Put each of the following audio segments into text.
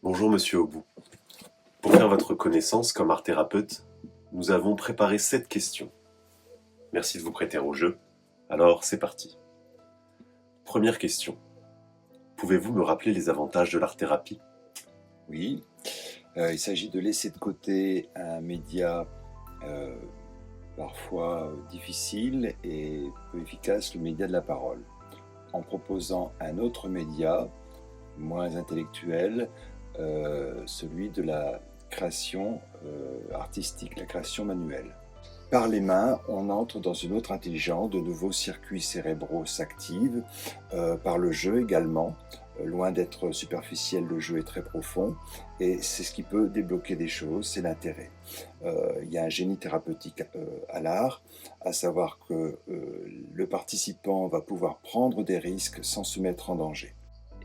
Bonjour Monsieur Aubout. Pour faire votre connaissance comme art thérapeute, nous avons préparé 7 questions. Merci de vous prêter au jeu. Alors, c'est parti. Première question. Pouvez-vous me rappeler les avantages de l'art-thérapie ? Oui, il s'agit de laisser de côté un média parfois difficile et peu efficace, le média de la parole, en proposant un autre média moins intellectuel, celui de la création artistique, la création manuelle. Par les mains, on entre dans une autre intelligence, de nouveaux circuits cérébraux s'activent, par le jeu également. Loin d'être superficiel, le jeu est très profond et c'est ce qui peut débloquer des choses, c'est l'intérêt. Il y a un génie thérapeutique à l'art, à savoir que le participant va pouvoir prendre des risques sans se mettre en danger.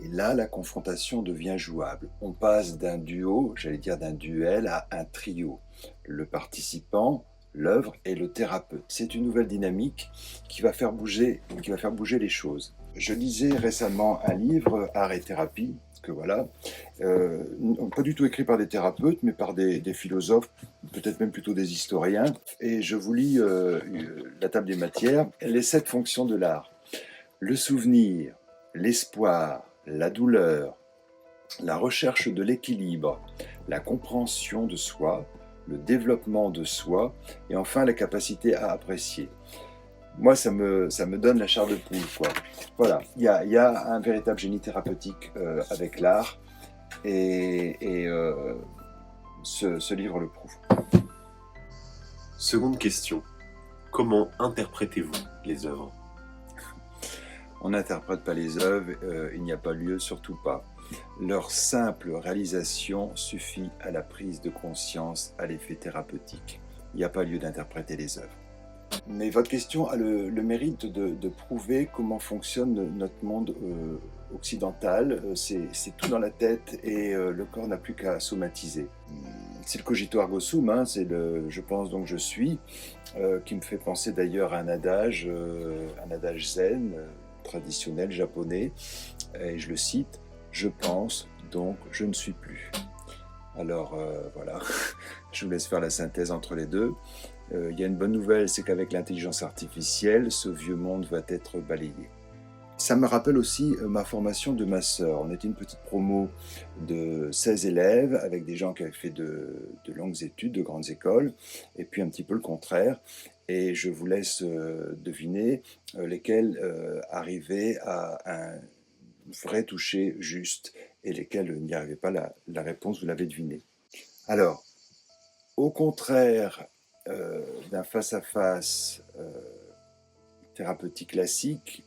Et là, la confrontation devient jouable. On passe d'un duo, j'allais dire d'un duel, à un trio. Le participant, l'œuvre et le thérapeute. C'est une nouvelle dynamique qui va faire bouger les choses. Je lisais récemment un livre, Art et thérapie, que voilà, pas du tout écrit par des thérapeutes, mais par des philosophes, peut-être même plutôt des historiens. Et je vous lis la table des matières, les 7 fonctions de l'art. Le souvenir, l'espoir, la douleur, la recherche de l'équilibre, la compréhension de soi, le développement de soi et enfin la capacité à apprécier. Moi, ça me donne la chair de poule, quoi. Voilà, il y a un véritable génie thérapeutique avec l'art et ce livre le prouve. Seconde question. Comment interprétez-vous les œuvres ? On n'interprète pas les œuvres, il n'y a pas lieu, surtout pas. Leur simple réalisation suffit à la prise de conscience, à l'effet thérapeutique. Il n'y a pas lieu d'interpréter les œuvres. Mais votre question a le mérite de prouver comment fonctionne notre monde occidental. C'est tout dans la tête et le corps n'a plus qu'à somatiser. C'est le cogito ergo sum, hein, c'est le je pense donc je suis, qui me fait penser d'ailleurs à un adage zen, traditionnel japonais, et je le cite, je pense donc je ne suis plus. Alors voilà, je vous laisse faire la synthèse entre les deux. Il y a une bonne nouvelle, c'est qu'avec l'intelligence artificielle, ce vieux monde va être balayé. Ça me rappelle aussi ma formation de ma sœur. On était une petite promo de 16 élèves avec des gens qui avaient fait de longues études, de grandes écoles, et puis un petit peu le contraire. Et je vous laisse deviner lesquels arrivaient à un vrai toucher juste et lesquels n'y arrivaient pas. La réponse, vous l'avez devinée. Alors, au contraire d'un face-à-face thérapeutique classique,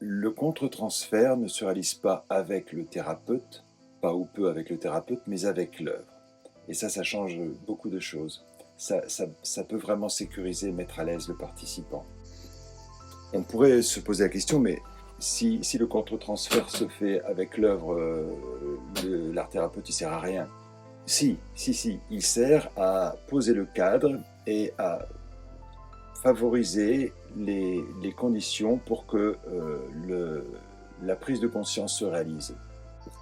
le contre-transfert ne se réalise pas avec le thérapeute, pas ou peu avec le thérapeute, mais avec l'œuvre. Et ça change beaucoup de choses. Ça peut vraiment sécuriser, mettre à l'aise le participant. On pourrait se poser la question, mais si le contre-transfert se fait avec l'œuvre, l'art thérapeute, il ne sert à rien. Si, il sert à poser le cadre et à favoriser les conditions pour que la prise de conscience se réalise.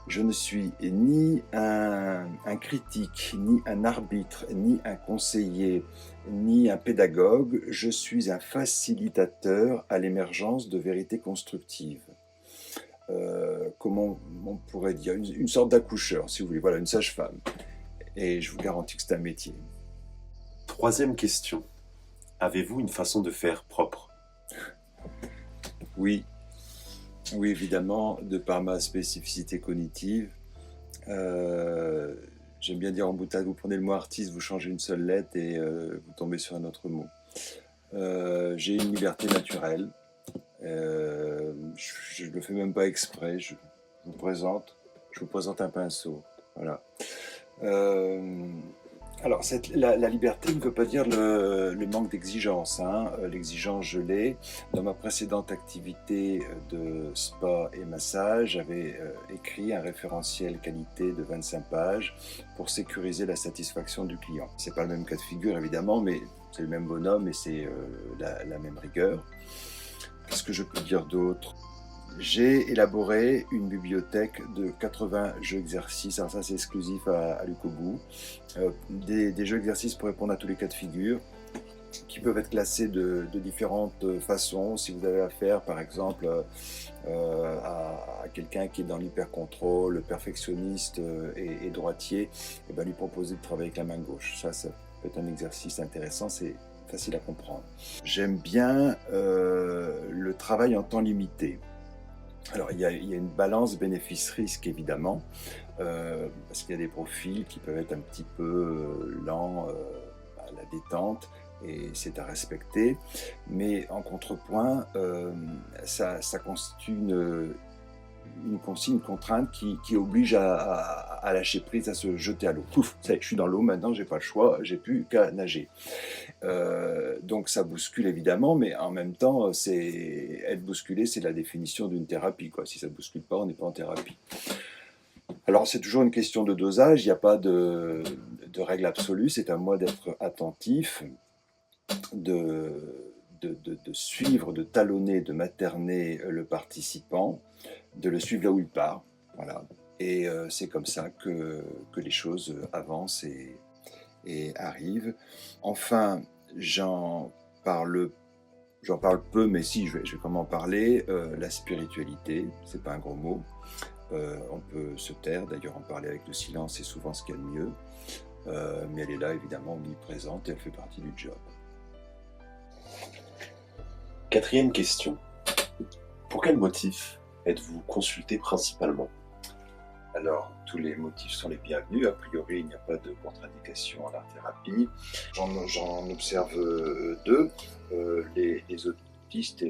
Je ne suis ni un critique, ni un arbitre, ni un conseiller, ni un pédagogue, je suis un facilitateur à l'émergence de vérités constructives. Comment on pourrait dire, une sorte d'accoucheur, si vous voulez, voilà, une sage-femme. Et je vous garantis que c'est un métier. Troisième question. Avez-vous une façon de faire propre ? Oui, évidemment, de par ma spécificité cognitive. J'aime bien dire en boutade, vous prenez le mot artiste, vous changez une seule lettre et vous tombez sur un autre mot. J'ai une liberté naturelle. Je ne le fais même pas exprès. Je vous présente un pinceau. Voilà. Alors, la liberté ne veut pas dire le manque d'exigence. Hein. L'exigence, je l'ai. Dans ma précédente activité de spa et massage, j'avais écrit un référentiel qualité de 25 pages pour sécuriser la satisfaction du client. C'est pas le même cas de figure, évidemment, mais c'est le même bonhomme et c'est la même rigueur. Qu'est-ce que je peux dire d'autre ? J'ai élaboré une bibliothèque de 80 jeux exercices, alors ça c'est exclusif à Lucobu, des jeux exercices pour répondre à tous les cas de figure, qui peuvent être classés de différentes façons. Si vous avez affaire par exemple à quelqu'un qui est dans l'hypercontrôle, le perfectionniste et droitier, et bien lui proposer de travailler avec la main gauche. Ça peut être un exercice intéressant, c'est facile à comprendre. J'aime bien le travail en temps limité. Alors il y a une balance bénéfice-risque évidemment, parce qu'il y a des profils qui peuvent être un petit peu lents à la détente, et c'est à respecter, mais en contrepoint, ça constitue une contrainte qui oblige à lâcher prise, à se jeter à l'eau. Pouf, ça y est, je suis dans l'eau maintenant, j'ai pas le choix, j'ai plus qu'à nager. Donc ça bouscule évidemment, mais en même temps, être bousculé, c'est la définition d'une thérapie, quoi. Si ça ne bouscule pas, on n'est pas en thérapie. Alors c'est toujours une question de dosage, il n'y a pas de règle absolue, c'est à moi d'être attentif, de suivre, de talonner, de materner le participant, de le suivre là où il part. Voilà. Et c'est comme ça que les choses avancent et arrivent. Enfin, j'en parle peu, mais si, je vais quand même en parler. La spiritualité, c'est pas un gros mot. On peut se taire, d'ailleurs en parler avec le silence, c'est souvent ce qu'il y a de mieux. Mais elle est là, évidemment, omniprésente et elle fait partie du job. Quatrième question. Pour quel motif êtes-vous consulté principalement? Alors, tous les motifs sont les bienvenus. A priori, il n'y a pas de contre-indication à l'art-thérapie. J'en observe deux. Les autistes,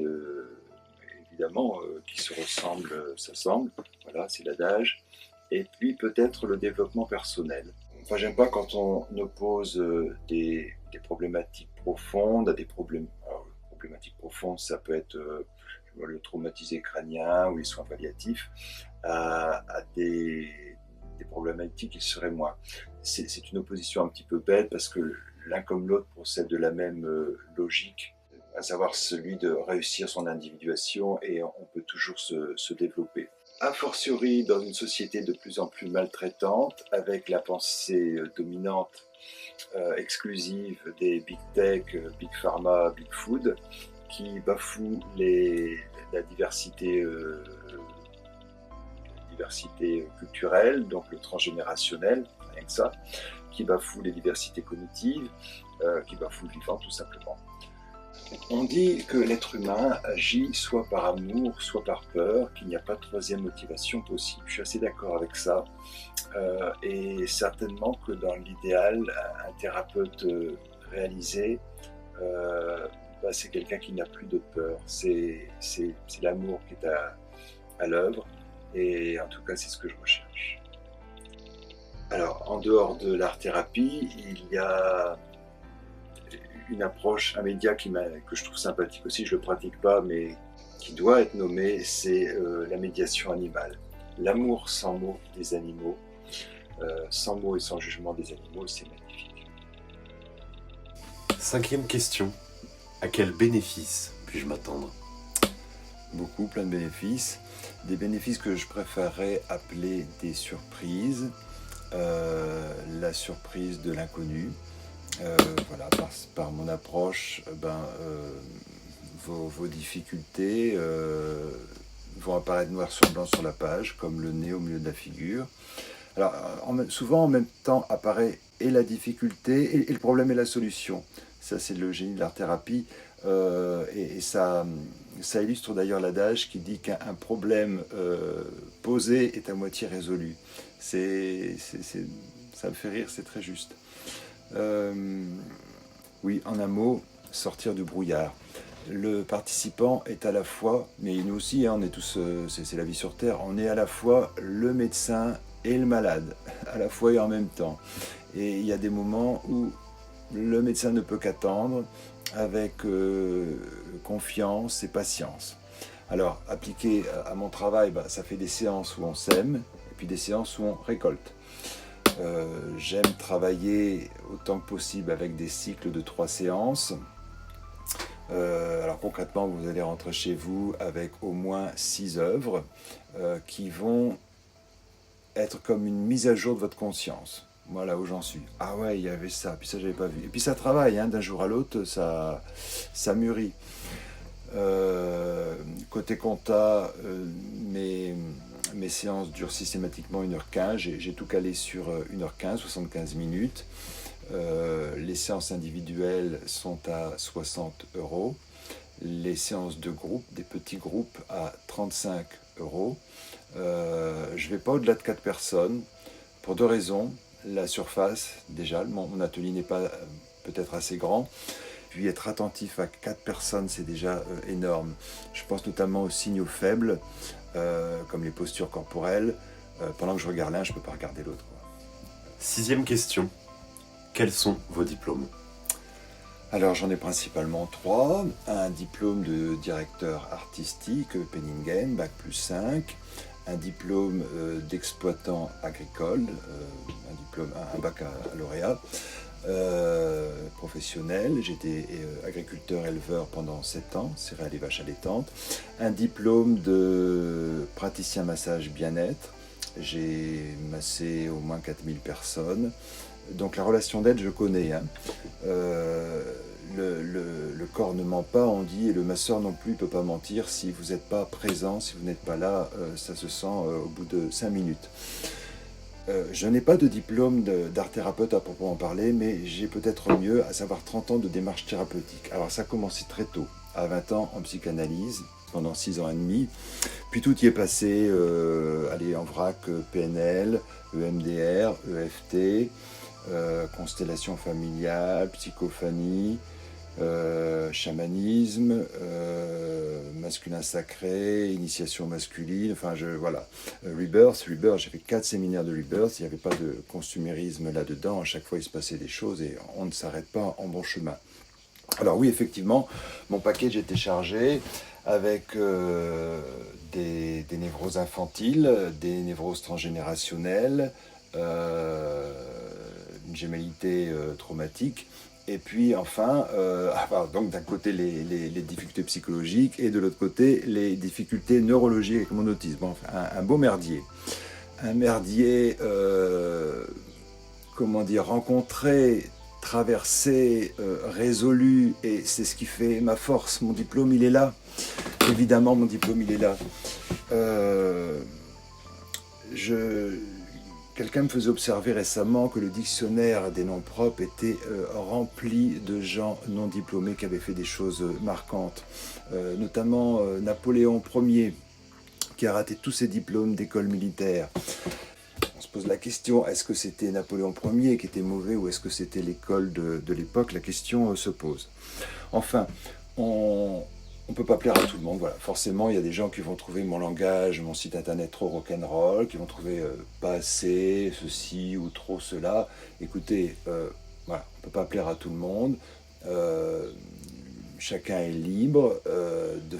évidemment, qui se ressemblent, s'assemblent. Voilà, c'est l'adage. Et puis, peut-être le développement personnel. Enfin, j'aime pas quand on oppose des problématiques profondes à des problèmes. Alors, problématiques profondes, ça peut être le traumatisé crânien ou les soins palliatifs, à des problématiques qui seraient moins. C'est une opposition un petit peu bête parce que l'un comme l'autre procède de la même logique, à savoir celui de réussir son individuation, et on peut toujours se développer. A fortiori dans une société de plus en plus maltraitante, avec la pensée dominante exclusive des big tech, big pharma, big food, qui bafouent la diversité culturelle, donc le transgénérationnel, rien que ça, qui bafoue les diversités cognitives, qui bafoue le vivant tout simplement. On dit que l'être humain agit soit par amour, soit par peur, qu'il n'y a pas de troisième motivation possible. Je suis assez d'accord avec ça. Et certainement que dans l'idéal, un thérapeute réalisé, c'est quelqu'un qui n'a plus de peur. C'est l'amour qui est à l'œuvre, et en tout cas, c'est ce que je recherche. Alors, en dehors de l'art-thérapie, il y a une approche, un média que je trouve sympathique aussi, je ne le pratique pas, mais qui doit être nommé, c'est la médiation animale. L'amour sans mots des animaux, sans mots et sans jugement des animaux, c'est magnifique. Cinquième question. À quel bénéfice puis-je m'attendre? Beaucoup, plein de bénéfices. Des bénéfices que je préférerais appeler des surprises. La surprise de l'inconnu. Voilà, par mon approche, vos difficultés vont apparaître noir sur blanc sur la page, comme le nez au milieu de la figure. Alors, souvent en même temps apparaît et la difficulté et le problème et la solution. Ça, c'est le génie de l'art-thérapie, et ça illustre d'ailleurs l'adage qui dit qu'un problème posé est à moitié résolu. Ça me fait rire, c'est très juste. Oui, en un mot, sortir du brouillard. Le participant est à la fois, mais nous aussi, on est tous, c'est la vie sur Terre, on est à la fois le médecin et le malade, à la fois et en même temps. Et il y a des moments où le médecin ne peut qu'attendre avec confiance et patience. Alors, appliqué à mon travail, ça fait des séances où on sème, et puis des séances où on récolte. J'aime travailler autant que possible avec des cycles de 3 séances. Alors concrètement, vous allez rentrer chez vous avec au moins 6 œuvres qui vont être comme une mise à jour de votre conscience. Voilà où j'en suis. Ah ouais, il y avait ça, puis ça j'avais pas vu. Et puis ça travaille, hein, d'un jour à l'autre, ça mûrit. Côté compta, mes séances durent systématiquement 1h15. J'ai tout calé sur 1h15, 75 minutes. Les séances individuelles sont à 60 €. Les séances de groupe, des petits groupes, à 35 €. Je ne vais pas au-delà de 4 personnes pour 2 raisons. La surface, déjà, mon atelier n'est pas peut-être assez grand. Puis être attentif à 4 personnes, c'est déjà énorme. Je pense notamment aux signaux faibles, comme les postures corporelles. Pendant que je regarde l'un, je ne peux pas regarder l'autre. 6e question. Quels sont vos diplômes? Alors j'en ai principalement 3. Un diplôme de directeur artistique, Penningen, Bac+5. Un diplôme d'exploitant agricole, un baccalauréat professionnel. J'étais agriculteur-éleveur pendant 7 ans, céréales et vaches allaitantes. Un diplôme de praticien massage bien-être. J'ai massé au moins 4000 personnes. Donc la relation d'aide, je connais. Hein. Le corps ne ment pas, on dit, et le masseur non plus ne peut pas mentir. Si vous n'êtes pas présent, si vous n'êtes pas là, ça se sent au bout de 5 minutes. Je n'ai pas de diplôme d'art thérapeute à proprement parler, mais j'ai peut-être mieux, à savoir 30 ans de démarche thérapeutique. Alors ça a commencé très tôt, à 20 ans en psychanalyse, pendant 6 ans et demi. Puis tout y est passé, en vrac, PNL, EMDR, EFT, constellation familiale, psychophanie, chamanisme, masculin sacré, initiation masculine, enfin voilà. Rebirth, j'ai fait 4 séminaires de Rebirth, il n'y avait pas de consumérisme là-dedans, à chaque fois il se passait des choses et on ne s'arrête pas en bon chemin. Alors oui, effectivement, mon package était chargé avec des névroses infantiles, des névroses transgénérationnelles, une gémellité traumatique, et puis enfin, donc d'un côté les difficultés psychologiques et de l'autre côté les difficultés neurologiques avec mon autisme. Enfin, un beau merdier. Un merdier, rencontré, traversé, résolu, et c'est ce qui fait ma force. Mon diplôme, il est là. Évidemment, mon diplôme, il est là. Quelqu'un me faisait observer récemment que le dictionnaire des noms propres était rempli de gens non diplômés qui avaient fait des choses marquantes. Notamment Napoléon Ier, qui a raté tous ses diplômes d'école militaire. On se pose la question, est-ce que c'était Napoléon Ier qui était mauvais ou est-ce que c'était l'école de l'époque? La question se pose. Enfin, on ne peut pas plaire à tout le monde. Voilà. Forcément, il y a des gens qui vont trouver mon langage, mon site internet trop rock'n'roll, qui vont trouver pas assez ceci ou trop cela. Écoutez, voilà, on ne peut pas plaire à tout le monde. Chacun est libre de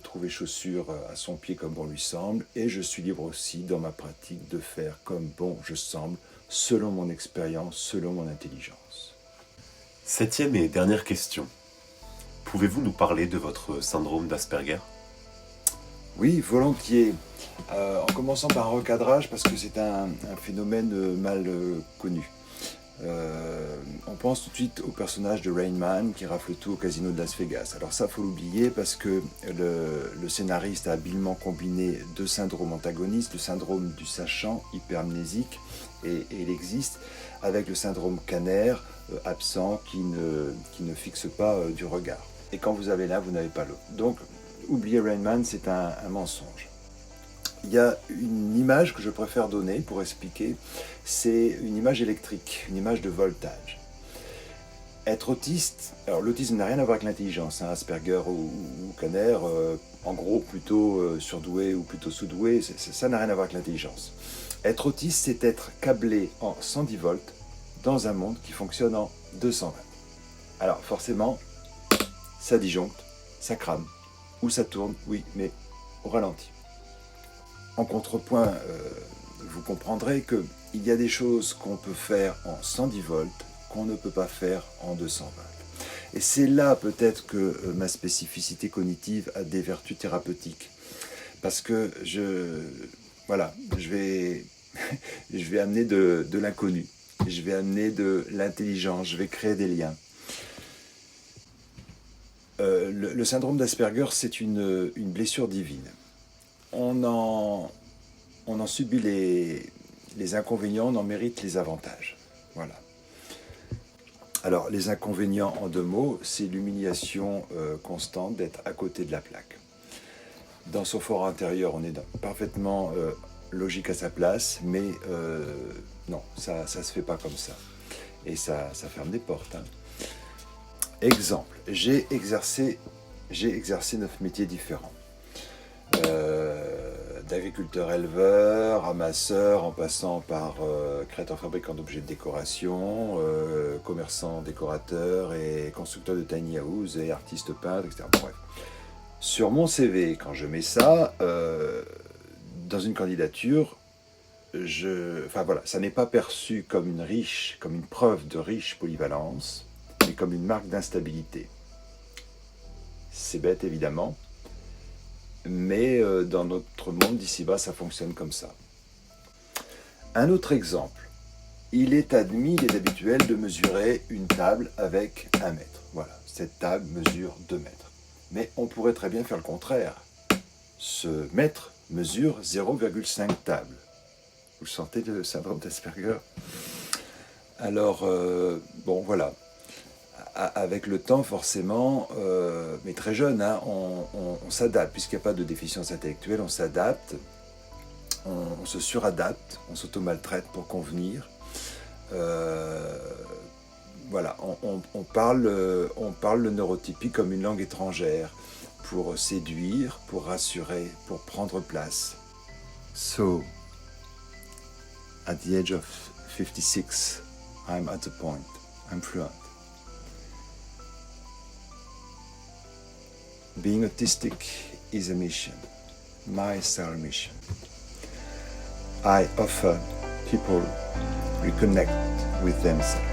trouver chaussure à son pied comme bon lui semble. Et je suis libre aussi dans ma pratique de faire comme bon je semble, selon mon expérience, selon mon intelligence. 7e et dernière question. Pouvez-vous nous parler de votre syndrome d'Asperger? Oui, volontiers. En commençant par un recadrage, parce que c'est un phénomène mal connu. On pense tout de suite au personnage de Rain Man qui rafle tout au casino de Las Vegas. Alors ça, faut l'oublier parce que le scénariste a habilement combiné 2 syndromes antagonistes, le syndrome du sachant hypermnésique, et il existe, avec le syndrome Kanner absent qui ne fixe pas du regard. Et quand vous avez l'un, vous n'avez pas l'autre. Donc, oublier Rain Man, c'est un mensonge. Il y a une image que je préfère donner pour expliquer, c'est une image électrique, une image de voltage. Être autiste, alors l'autisme n'a rien à voir avec l'intelligence, hein, Asperger ou Kanner, en gros plutôt surdoué ou plutôt sous-doué, ça n'a rien à voir avec l'intelligence. Être autiste, c'est être câblé en 110 volts dans un monde qui fonctionne en 220. Alors forcément, ça disjoncte, ça crame, ou ça tourne, oui, mais au ralenti. En contrepoint, vous comprendrez qu'il y a des choses qu'on peut faire en 110 volts qu'on ne peut pas faire en 220. Et c'est là peut-être que ma spécificité cognitive a des vertus thérapeutiques. Parce que je vais, je vais amener de l'inconnu, je vais amener de l'intelligence, je vais créer des liens. Le syndrome d'Asperger, c'est une blessure divine. On en subit les inconvénients, on en mérite les avantages. Voilà. Alors, les inconvénients en 2 mots, c'est l'humiliation constante d'être à côté de la plaque. Dans son fort intérieur, on est parfaitement logique à sa place, mais non, ça se fait pas comme ça. Et ça ferme des portes. Hein. Exemple, j'ai exercé 9 métiers différents. D'agriculteur-éleveur, ramasseur, en passant par créateur-fabricant d'objets de décoration, commerçant décorateur et constructeur de tiny house et artiste peintre, etc. Bon, bref. Sur mon CV, quand je mets ça, dans une candidature, ça n'est pas perçu comme une preuve de riche polyvalence, mais comme une marque d'instabilité. C'est bête évidemment, mais dans notre monde d'ici-bas, ça fonctionne comme ça. Un autre exemple, il est habituel de mesurer une table avec 1 mètre. Voilà, cette table mesure 2 mètres. Mais on pourrait très bien faire le contraire. Ce mètre mesure 0,5 tables. Vous sentez le syndrome d'Asperger? Alors, voilà. Avec le temps, forcément, mais très jeune, hein, on s'adapte. Puisqu'il n'y a pas de déficience intellectuelle, on s'adapte, on se suradapte, on s'auto-maltraite pour convenir. On parle le neurotypique comme une langue étrangère, pour séduire, pour rassurer, pour prendre place. So, at the age of 56, I'm at a point, I'm fluent. Being autistic is a mission, my star mission. I offer people reconnect with themselves.